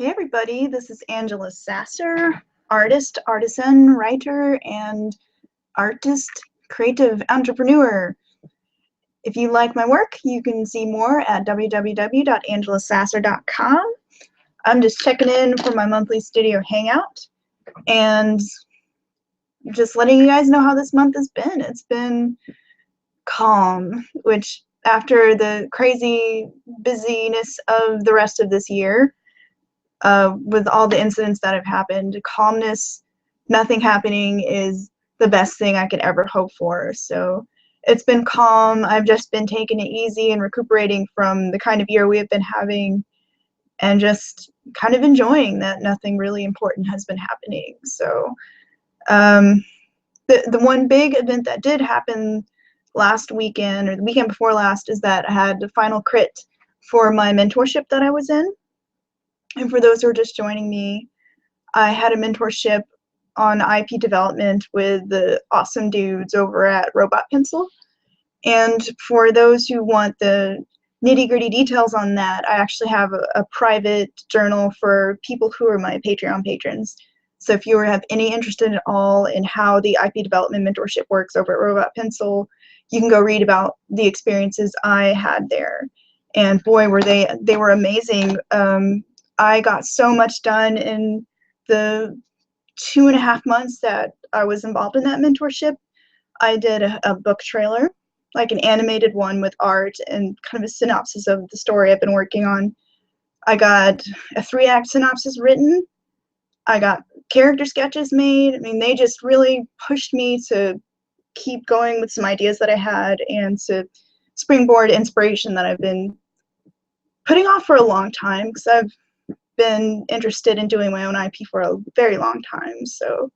Hey everybody, this is Angela Sasser, artist, artisan, writer, and artist, creative entrepreneur. If you like my work, you can see more at www.angelasasser.com. I'm just checking in for my monthly studio hangout and just letting you guys know how this month has been. It's been calm, which after the crazy busyness of the rest of this year, with all the incidents that have happened, calmness, nothing happening is the best thing I could ever hope for. So it's been calm. I've just been taking it easy and recuperating from the kind of year we have been having and just kind of enjoying that nothing really important has been happening. So the one big event that did happen last weekend or the weekend before last is that I had the final crit for my mentorship that I was in. And for those who are just joining me, I had a mentorship on IP development with the awesome dudes over at Robot Pencil. And for those who want the nitty-gritty details on that, I actually have a private journal for people who are my Patreon patrons. So if you have any interest at all in how the IP development mentorship works over at Robot Pencil, you can go read about the experiences I had there. And boy, were they were amazing. I got so much done in the 2.5 months that I was involved in that mentorship. I did a book trailer, like an animated one with art and kind of a synopsis of the story I've been working on. I got a 3-act synopsis written. I got character sketches made. I mean, they just really pushed me to keep going with some ideas that I had and to springboard inspiration that I've been putting off for a long time because I've been interested in doing my own IP for a very long time. So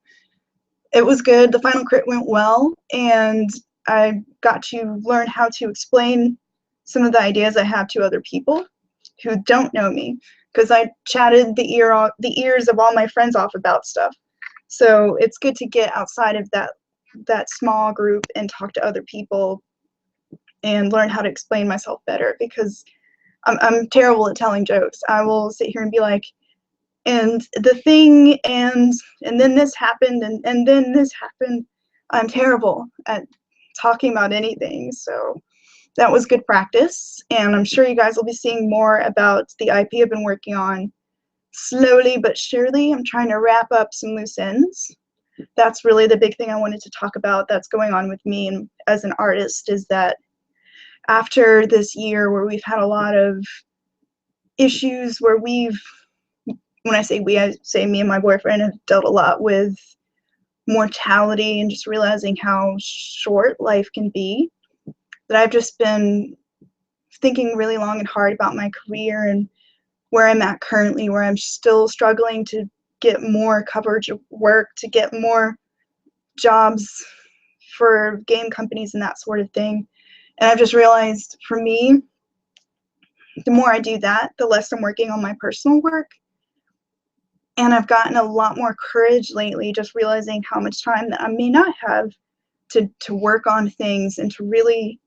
it was good. The final crit went well, and I got to learn how to explain some of the ideas I have to other people who don't know me, because I chatted the ears of all my friends off about stuff. So it's good to get outside of that small group and talk to other people and learn how to explain myself better, because I'm terrible at telling jokes. I will sit here and be like, and the thing, and then this happened, and then this happened. I'm terrible at talking about anything, so that was good practice, and I'm sure you guys will be seeing more about the IP I've been working on slowly but surely. I'm trying to wrap up some loose ends. That's really the big thing I wanted to talk about that's going on with me and as an artist, is that after this year where we've had a lot of issues, where when I say we, I say me and my boyfriend have dealt a lot with mortality and just realizing how short life can be, that I've just been thinking really long and hard about my career and where I'm at currently, where I'm still struggling to get more coverage of work, to get more jobs for game companies and that sort of thing. And I've just realized, for me, the more I do that, the less I'm working on my personal work. And I've gotten a lot more courage lately, just realizing how much time that I may not have to work on things and to really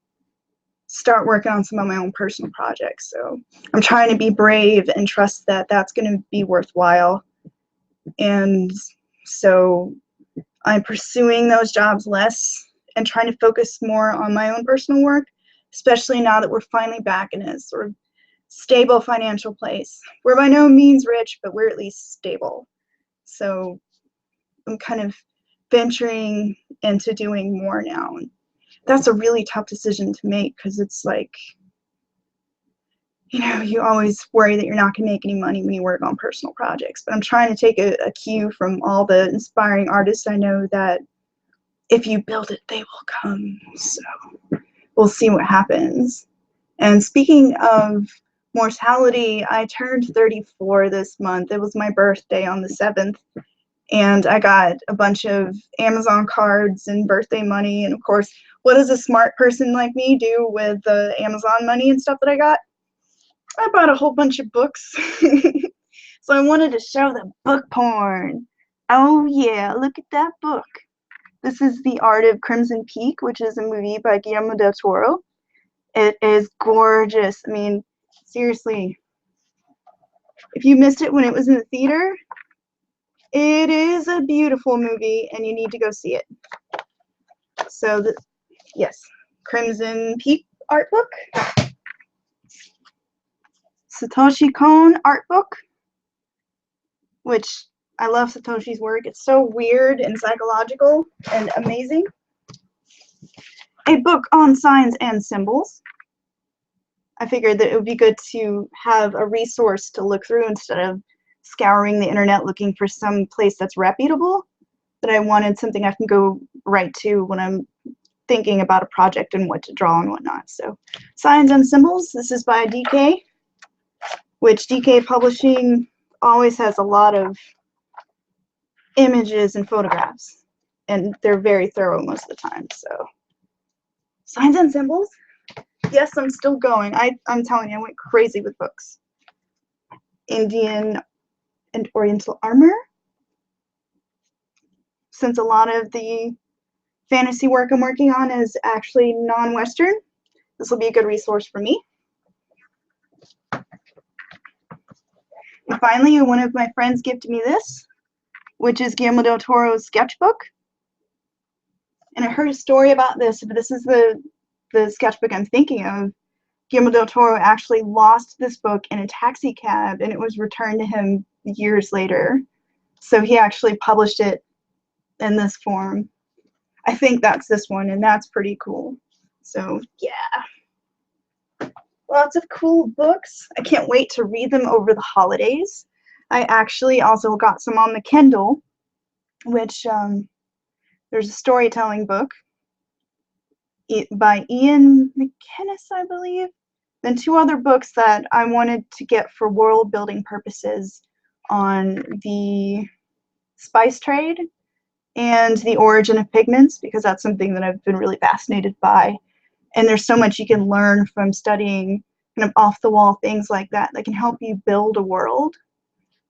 start working on some of my own personal projects. So I'm trying to be brave and trust that that's going to be worthwhile. And so I'm pursuing those jobs less and trying to focus more on my own personal work, especially now that we're finally back in a sort of stable financial place. We're by no means rich, but we're at least stable. So I'm kind of venturing into doing more now. And that's a really tough decision to make, because it's like, you know, you always worry that you're not going to make any money when you work on personal projects. But I'm trying to take a cue from all the inspiring artists I know, that if you build it, they will come. So we'll see what happens. And speaking of mortality, I turned 34 this month. It was my birthday on the 7th, and I got a bunch of Amazon cards and birthday money. And of course, what does a smart person like me do with the Amazon money and stuff that I got? I bought a whole bunch of books. So I wanted to show the book porn. Oh yeah, look at that book. This is The Art of Crimson Peak, which is a movie by Guillermo del Toro. It is gorgeous. I mean, seriously, If you missed it when it was in the theater, it is a beautiful movie and you need to go see it. So, yes, Crimson Peak art book. Satoshi Kon art book, which I love Satoshi's work. It's so weird and psychological and amazing. A book on signs and symbols. I figured that it would be good to have a resource to look through instead of scouring the internet looking for some place that's reputable. That I wanted something I can go right to when I'm thinking about a project and what to draw and whatnot. So, Signs and Symbols. This is by DK, which DK Publishing always has a lot of images and photographs, and they're very thorough most of the time. So, Signs and Symbols. Yes, I'm still going. I'm telling you, I went crazy with books. Indian and Oriental Armor. Since a lot of the fantasy work I'm working on is actually non-Western, this will be a good resource for me. And finally, one of my friends gifted me this, which is Guillermo del Toro's sketchbook. And I heard a story about this, but this is the sketchbook I'm thinking of. Guillermo del Toro actually lost this book in a taxi cab, and it was returned to him years later. So he actually published it in this form. I think that's this one, and that's pretty cool. So yeah, lots of cool books. I can't wait to read them over the holidays. I actually also got some on the Kindle, which there's a storytelling book by Ian McInnes, I believe. Then 2 other books that I wanted to get for world building purposes on the spice trade and the origin of pigments, because that's something that I've been really fascinated by. And there's so much you can learn from studying kind of off-the-wall things like that that can help you build a world,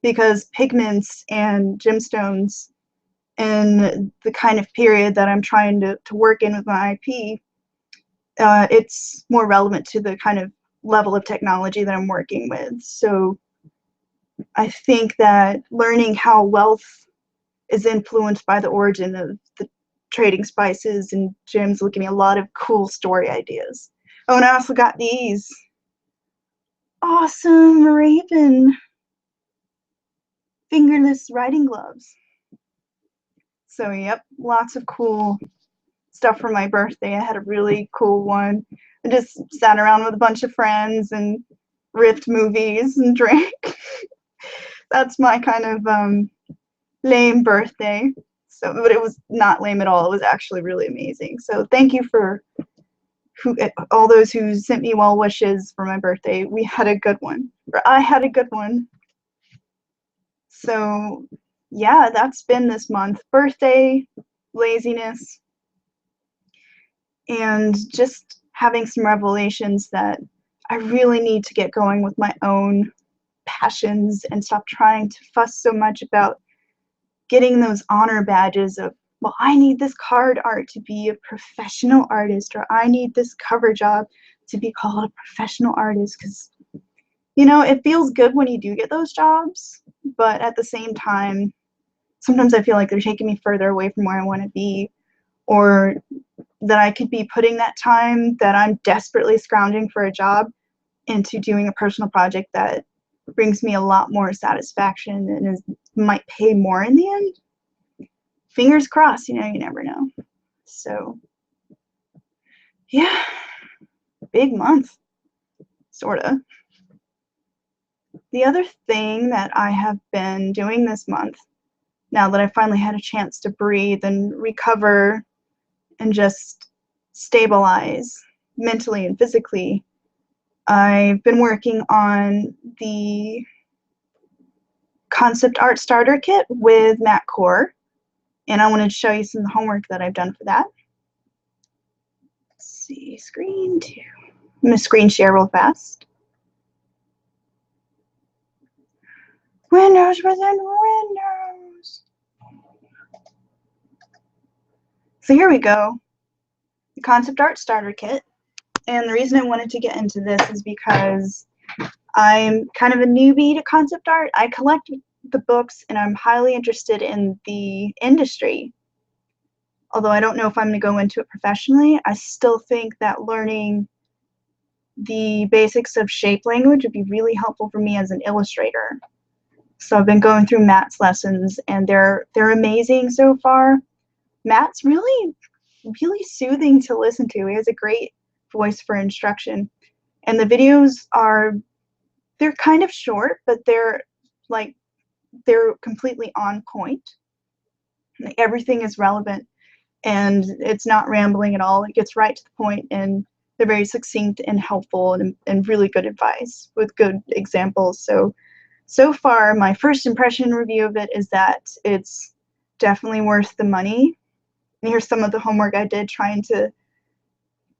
because pigments and gemstones in the kind of period that I'm trying to work in with my IP, it's more relevant to the kind of level of technology that I'm working with. So I think that learning how wealth is influenced by the origin of the trading spices and gems will give me a lot of cool story ideas. Oh, and I also got these awesome Raven fingerless writing gloves. So yep, lots of cool stuff for my birthday. I had a really cool one. I just sat around with a bunch of friends and riffed movies and drank. That's my kind of lame birthday. So, but it was not lame at all. It was actually really amazing. So thank you for all those who sent me well wishes for my birthday. We had a good one, or I had a good one. So yeah, that's been this month. Birthday, laziness, and just having some revelations that I really need to get going with my own passions and stop trying to fuss so much about getting those honor badges of, well, I need this card art to be a professional artist, or I need this cover job to be called a professional artist, because, you know, it feels good when you do get those jobs, but at the same time, sometimes I feel like they're taking me further away from where I want to be, or that I could be putting that time that I'm desperately scrounging for a job into doing a personal project that brings me a lot more satisfaction and might pay more in the end. Fingers crossed, you know, you never know. So yeah, big month, sort of. The other thing that I have been doing this month, now that I finally had a chance to breathe and recover and just stabilize mentally and physically, I've been working on the concept art starter kit with Matt Core, and I wanted to show you some of the homework that I've done for that. Let's see, screen 2. I'm going to screen share real fast. Windows within Windows. So here we go, the concept art starter kit. And the reason I wanted to get into this is because I'm kind of a newbie to concept art. I collect the books and I'm highly interested in the industry. Although I don't know if I'm going to go into it professionally, I still think that learning the basics of shape language would be really helpful for me as an illustrator. So I've been going through Matt's lessons and they're amazing so far. Matt's really soothing to listen to. He has a great voice for instruction. And the videos they're kind of short, but they're completely on point. Like, everything is relevant and it's not rambling at all. It gets right to the point and they're very succinct and helpful and really good advice with good examples. So far, my first impression review of it is that it's definitely worth the money. And here's some of the homework I did trying to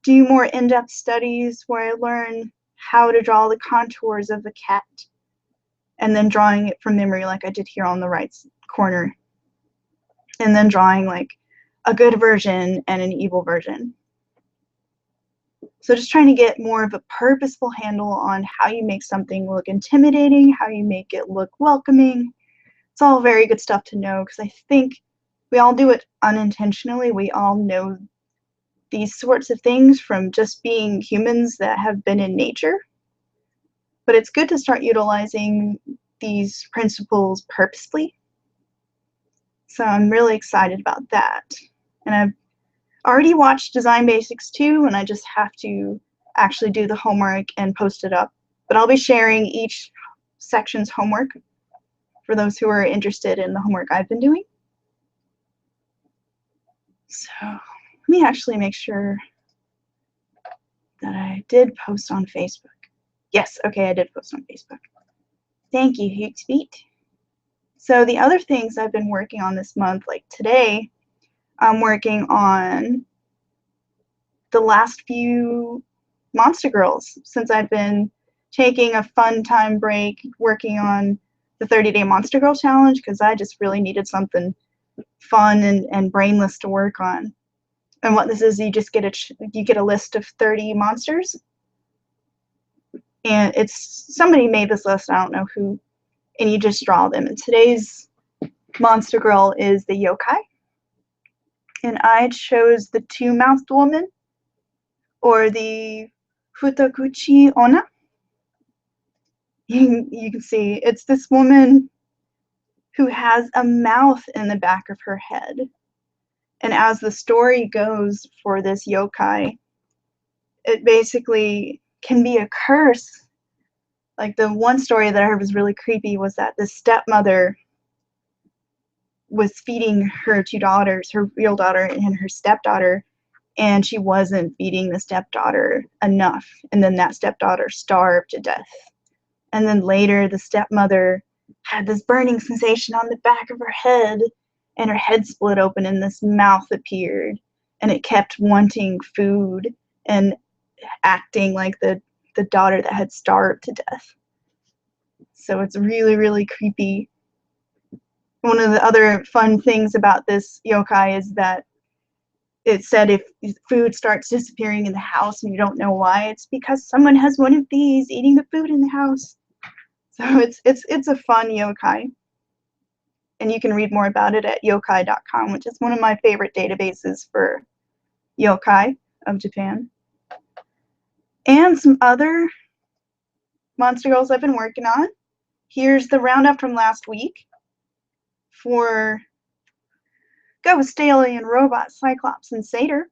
do more in-depth studies where I learn how to draw the contours of the cat and then drawing it from memory like I did here on the right corner. And then drawing like a good version and an evil version. So just trying to get more of a purposeful handle on how you make something look intimidating, how you make it look welcoming. It's all very good stuff to know because I think we all do it unintentionally. We all know these sorts of things from just being humans that have been in nature. But it's good to start utilizing these principles purposely. So I'm really excited about that. And I've already watched Design Basics 2, and I just have to actually do the homework and post it up. But I'll be sharing each section's homework for those who are interested in the homework I've been doing. So let me actually make sure that I did post on Facebook. Yes, okay, I did post on Facebook. Thank you, Hootsuite. So the other things I've been working on this month, like today, I'm working on the last few Monster Girls since I've been taking a fun time break working on the 30-day Monster Girl challenge because I just really needed something fun and brainless to work on. And what this is, you just get a list of 30 monsters, and somebody made this list, I don't know who, and you just draw them. And today's Monster Girl is the Yokai, and I chose the two-mouthed woman, or the Futaguchi Onna. You can see it's this woman who has a mouth in the back of her head. And as the story goes for this yokai, it basically can be a curse. Like the one story that I heard was really creepy was that the stepmother was feeding her two daughters, her real daughter and her stepdaughter, and she wasn't feeding the stepdaughter enough. And then that stepdaughter starved to death. And then later the stepmother had this burning sensation on the back of her head, and her head split open and this mouth appeared, and it kept wanting food and acting like the daughter that had starved to death. So it's really, really creepy. One of the other fun things about this yokai is that it said if food starts disappearing in the house and you don't know why, it's because someone has one of these eating the food in the house. So it's a fun yokai. And you can read more about it at yokai.com, which is one of my favorite databases for yokai of Japan. And some other Monster Girls I've been working on. Here's the roundup from last week for Ghost, Alien, Robot, Cyclops, and Satyr.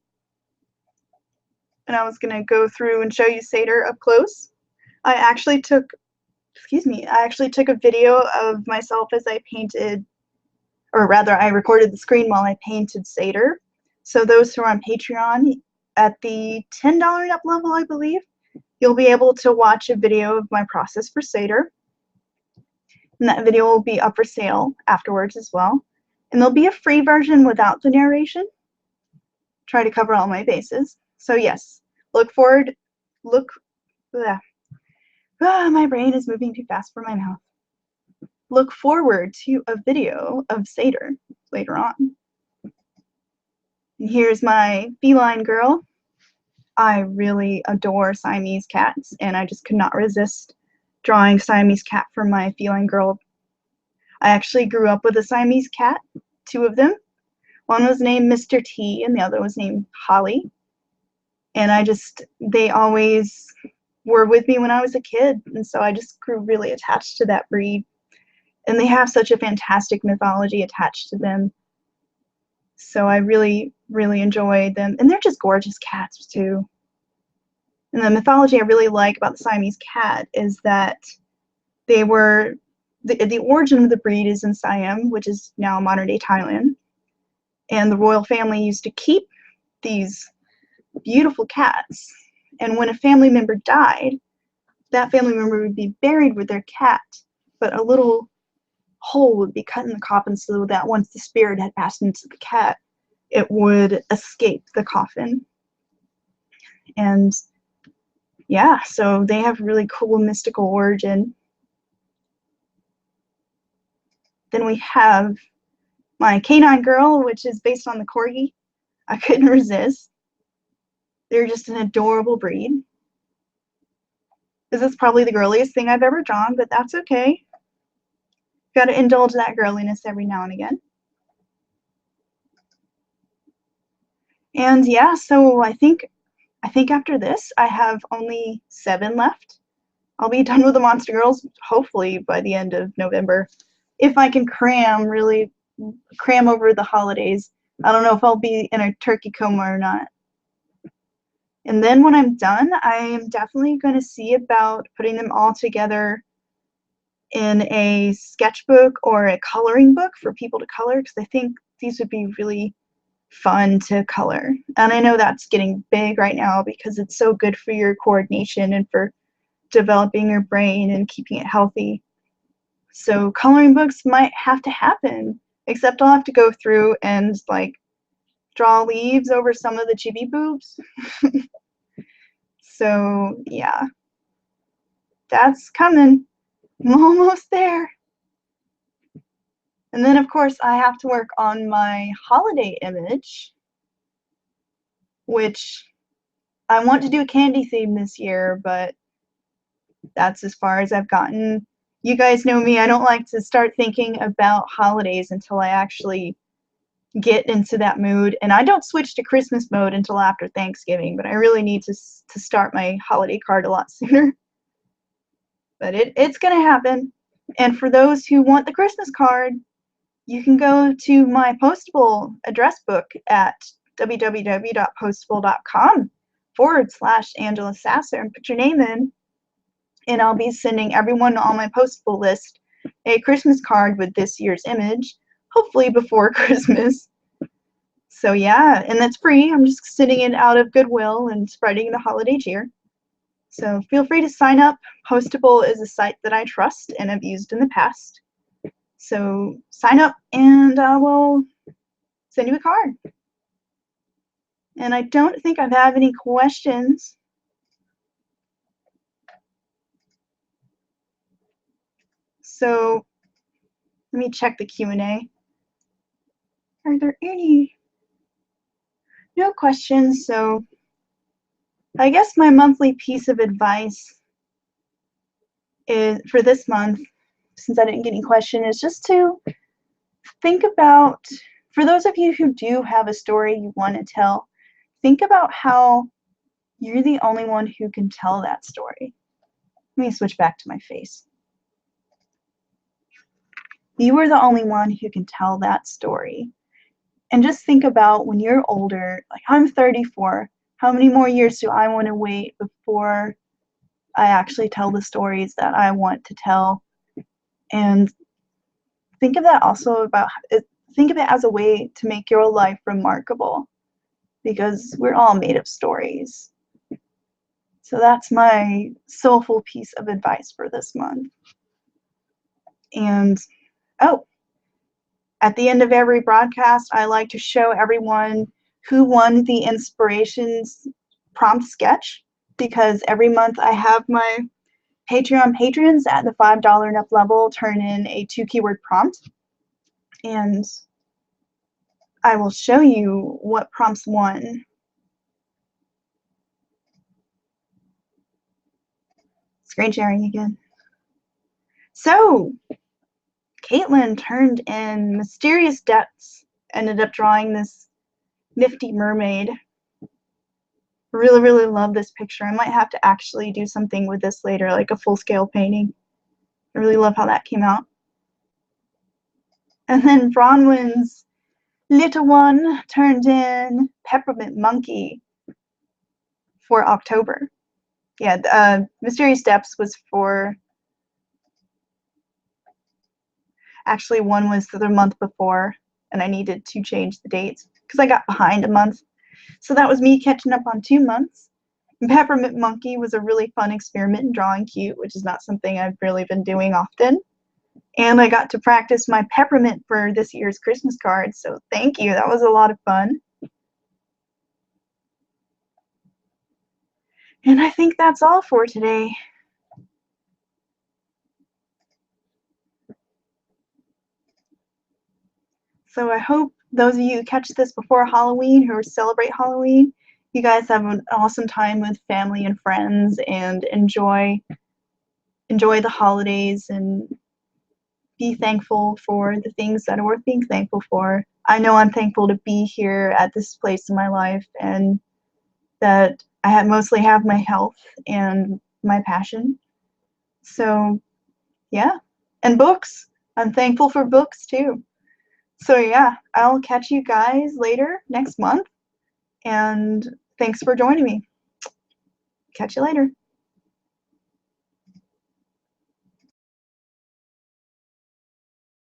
And I was going to go through and show you Satyr up close. I actually took a video of myself as I painted, or rather I recorded the screen while I painted Satyr. So those who are on Patreon, at the $10 up level, I believe, you'll be able to watch a video of my process for Satyr. And that video will be up for sale afterwards as well. And there'll be a free version without the narration. Try to cover all my bases. So yes, my brain is moving too fast for my mouth. Look forward to a video of Satyr later on. And here's my feline girl. I really adore Siamese cats, and I just could not resist drawing Siamese cat for my feline girl. I actually grew up with a Siamese cat, 2 of them. One was named Mr. T and the other was named Holly. And they always were with me when I was a kid, and so I just grew really attached to that breed. And they have such a fantastic mythology attached to them. So I really, really enjoy them. And they're just gorgeous cats too. And the mythology I really like about the Siamese cat is that they were, the origin of the breed is in Siam, which is now modern-day Thailand. And the royal family used to keep these beautiful cats. And when a family member died, that family member would be buried with their cat, but a little hole would be cut in the coffin so that once the spirit had passed into the cat, it would escape the coffin. And yeah, so they have really cool mystical origin. Then we have my canine girl, which is based on the corgi. I couldn't resist. They're just an adorable breed. This is probably the girliest thing I've ever drawn, but that's okay. Gotta indulge that girliness every now and again. And yeah, so I think after this I have only 7 left. I'll be done with the Monster Girls hopefully by the end of November, if I can really cram over the holidays. I don't know if I'll be in a turkey coma or not. And then when I'm done, I am definitely going to see about putting them all together in a sketchbook or a coloring book for people to color, because I think these would be really fun to color. And I know that's getting big right now because it's so good for your coordination and for developing your brain and keeping it healthy. So coloring books might have to happen, except I'll have to go through and like draw leaves over some of the chibi boobs. So yeah, that's coming. I'm almost there. And then of course I have to work on my holiday image, which I want to do a candy theme this year, but that's as far as I've gotten. You guys know me, I don't like to start thinking about holidays until I actually get into that mood, and I don't switch to Christmas mode until after Thanksgiving, but I really need to start my holiday card a lot sooner. But it's gonna happen. And for those who want the Christmas card, you can go to my Postable address book at www.postable.com/Angela Sasser and put your name in, and I'll be sending everyone on my Postable list a Christmas card with this year's image, hopefully before Christmas. So yeah, and that's free. I'm just sending it out of goodwill and spreading the holiday cheer. So feel free to sign up. Postable is a site that I trust and have used in the past. So sign up and I will send you a card. And I don't think I have any questions. So let me check the Q&A. Are there any? No questions, so I guess my monthly piece of advice is for this month, since I didn't get any question, is just to think about, for those of you who do have a story you want to tell, think about how you're the only one who can tell that story. Let me switch back to my face. You are the only one who can tell that story. And just think about when you're older, like I'm 34, how many more years do I want to wait before I actually tell the stories that I want to tell? And think of that also about, think of it as a way to make your life remarkable, because we're all made of stories. So that's my soulful piece of advice for this month. And oh, at the end of every broadcast, I like to show everyone who won the Inspirations prompt sketch, because every month I have my Patreon patrons at the $5 and up level turn in a 2-keyword prompt, and I will show you what prompts won. Screen sharing again. So, Caitlin turned in Mysterious Depths, ended up drawing this nifty mermaid. Really, really love this picture. I might have to actually do something with this later, like a full-scale painting. I really love how that came out. And then Bronwyn's little one turned in Peppermint Monkey for October. Yeah, Mysterious Depths was for, actually one was the month before, and I needed to change the dates because I got behind a month. So that was me catching up on 2 months. And Peppermint Monkey was a really fun experiment in drawing cute, which is not something I've really been doing often. And I got to practice my peppermint for this year's Christmas cards, so thank you. That was a lot of fun. And I think that's all for today. So I hope those of you who catch this before Halloween, who celebrate Halloween, you guys have an awesome time with family and friends and enjoy the holidays and be thankful for the things that are worth being thankful for. I know I'm thankful to be here at this place in my life, and that I mostly have my health and my passion. So yeah, and books. I'm thankful for books too. So yeah, I'll catch you guys later next month, and thanks for joining me. Catch you later.